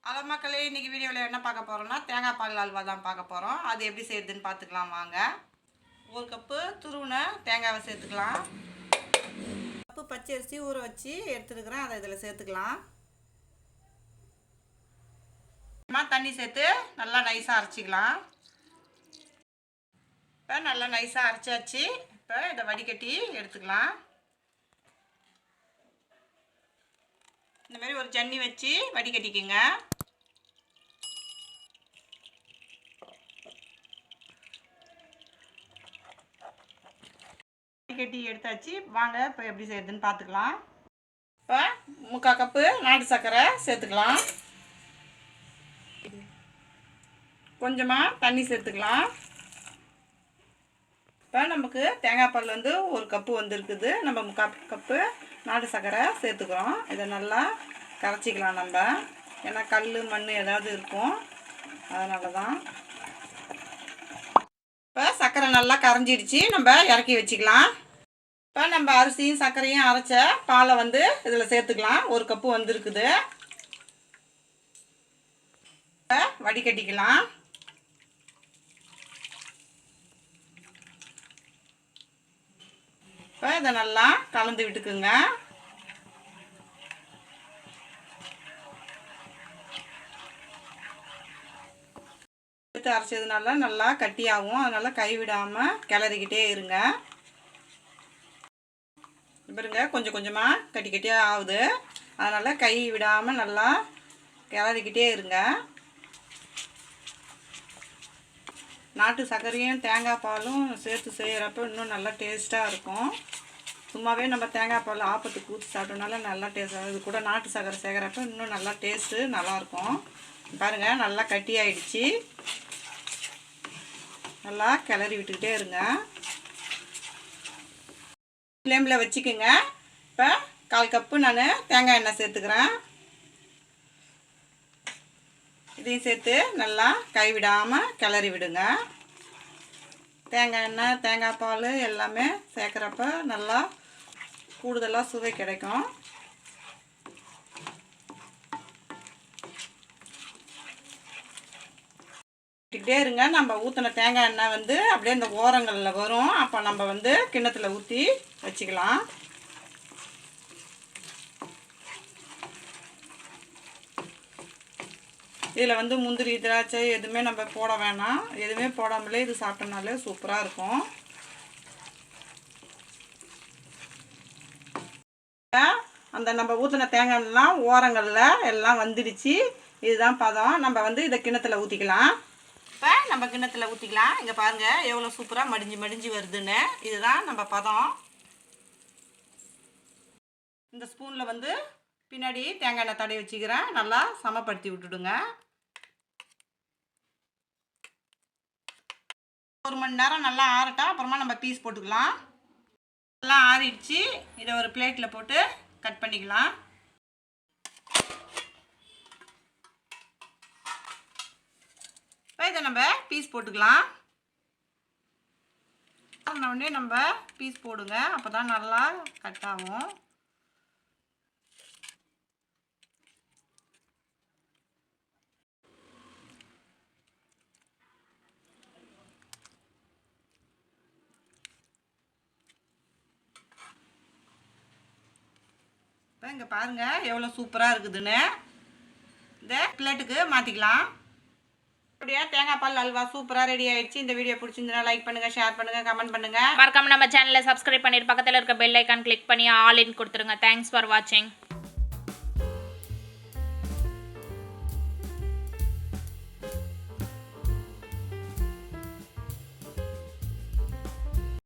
Hello மக்களே, இன்றைக்கி வீடியோவில் என்ன பார்க்க போகிறோம்னா தேங்காய் பால் அல்வா தான் பார்க்க போகிறோம். அது எப்படி செய்யுதுன்னு பார்த்துக்கலாம் வாங்க. 1 கப்பு துருவின தேங்காவை சேர்த்துக்கலாம். கப்பு பச்சரிசி ஊற வச்சு எடுத்துருக்கிறேன், அதை இதில் சேர்த்துக்கலாம். தண்ணி சேர்த்து நல்லா நைஸாக அரைச்சிக்கலாம். இப்போ நல்லா நைஸாக அரைச்சாச்சு. இப்போ இதை வடிகட்டி எடுத்துக்கலாம். இந்தமாரி ஒரு ஜன்னி வச்சு வடிகட்டிக்குங்க. வடிகட்டி எடுத்தாச்சு. வாங்க இப்போ எப்படி செய்யுதுன்னு பார்த்துக்கலாம். இப்போ 3/4 கப்பு நாட்டு சர்க்கரை சேர்த்துக்கலாம். கொஞ்சமாக தண்ணி சேர்த்துக்கலாம். இப்போ நமக்கு தேங்காய் பால் வந்து 1 கப்பு வந்துருக்குது. நம்ம 3/4 கப்பு நாட்டு சர்க்கரை சேர்த்துக்கிறோம். இதை நல்லா கரைச்சிக்கலாம் நம்ம, ஏன்னா கல் மண் ஏதாவது இருக்கும், அதனால தான். இப்போ சர்க்கரை நல்லா கரைஞ்சிடுச்சு, நம்ம இறக்கி வச்சுக்கலாம். இப்போ நம்ம அரிசியும் சர்க்கரையும் அரைச்ச பாலை வந்து இதில் சேர்த்துக்கலாம். 1 கப்பு வந்துருக்குது. இப்போ வடிகட்டிக்கலாம். இப்போ இதை நல்லா கலந்து விட்டுக்குங்க. எடுத்து அரைச்சதுனால நல்லா கட்டியாகும், அதனால் கைவிடாமல் கிளறிக்கிட்டே இருங்க. பாருங்க, கொஞ்சம் கொஞ்சமாக கட்டி கட்டியாக ஆகுது, அதனால் கை விடாமல் நல்லா கிளறிக்கிட்டே இருங்க. நாட்டு சர்க்கரையும் தேங்காய் பாலும் சேர்த்து செய்கிறப்ப இன்னும் நல்லா டேஸ்ட்டாக இருக்கும். சும்மாவே நம்ம தேங்காய் பால் ஆப்பத்துக்கு ஊற்றி சாப்பிட்டோம்னால நல்லா டேஸ்ட்டாக, இது கூட நாட்டு சர்க்கரை சேர்க்குறப்ப இன்னும் நல்லா டேஸ்ட்டு நல்லாயிருக்கும். பாருங்கள், நல்லா கட்டி ஆகிடுச்சு. நல்லா கிளறி விட்டுக்கிட்டே இருங்க. ஃப்ளேமில் வச்சுக்கோங்க. இப்போ 1/4 கப்பு நான் தேங்காய் எண்ணெய் சேர்த்துக்கிறேன். இதையும் சேர்த்து நல்லா கைவிடாமல் கிளறி விடுங்க. தேங்காய் எண்ணெய் தேங்காய் பால் எல்லாமே சேர்க்குறப்ப நல்லா கூடுதலாக சுவை கிடைக்கும். விட்டுக்கிட்டே இருங்க. நம்ம ஊற்றின தேங்காய் எண்ணெய் வந்து அப்படியே இந்த ஓரங்களில் வரும், அப்போ நம்ம வந்து கிண்ணத்தில் ஊற்றி வச்சுக்கலாம். இதில் வந்து முந்திரி திராட்சை எதுவுமே நம்ம போட வேணாம். எதுவுமே போடாமலே இது சாப்பிட்டோம்னாலே சூப்பராக இருக்கும். அந்த நம்ம ஊற்றின தேங்காய்லாம் ஓரங்களில் எல்லாம் வந்துடுச்சு. இதுதான் பதம். நம்ம வந்து இதை கிண்ணத்தில் ஊற்றிக்கலாம். இப்போ நம்ம கிண்ணத்தில் ஊற்றிக்கலாம். இங்கே பாருங்கள் எவ்வளோ சூப்பராக மடிஞ்சு வருதுன்னு. இதுதான் நம்ம பதம். இந்த ஸ்பூனில் வந்து பின்னாடி தேங்காய் எண்ணெய் தடவி வச்சுக்கிறேன். நல்லா சமப்படுத்தி விட்டுடுங்க. 1 மணி நேரம் நல்லா ஆறட்டும், அப்புறமா நம்ம பீஸ் போட்டுக்கலாம். நல்லா ஆறிடுச்சு. இதை ஒரு பிளேட்டில் போட்டு கட் பண்ணிக்கலாம். இப்போ இதை நம்ம பீஸ் போட்டுக்கலாம். உடனே நம்ம பீஸ் போடுங்க, அப்போ தான் நல்லா கட் ஆகும். இப்போ இங்கே பாருங்கள் எவ்வளோ சூப்பராக இருக்குதுன்னு. இந்த பிளேட்டுக்கு மாற்றிக்கலாம். அப்படியே தேங்காய் பால் அல்வா சூப்பராக ரெடி ஆகிடுச்சு. இந்த வீடியோ பிடிச்சிருந்தா லைக் பண்ணுங்கள், ஷேர் பண்ணுங்கள், கமெண்ட் பண்ணுங்கள். மறக்காம நம்ம சேனலை சப்ஸ்கிரைப் பண்ணிட்டு பக்கத்தில் இருக்க பெல் ஐக்கான் கிளிக் பண்ணி ஆல் இன் கொடுத்துருங்க. தேங்க்ஸ் ஃபார் வாட்சிங்.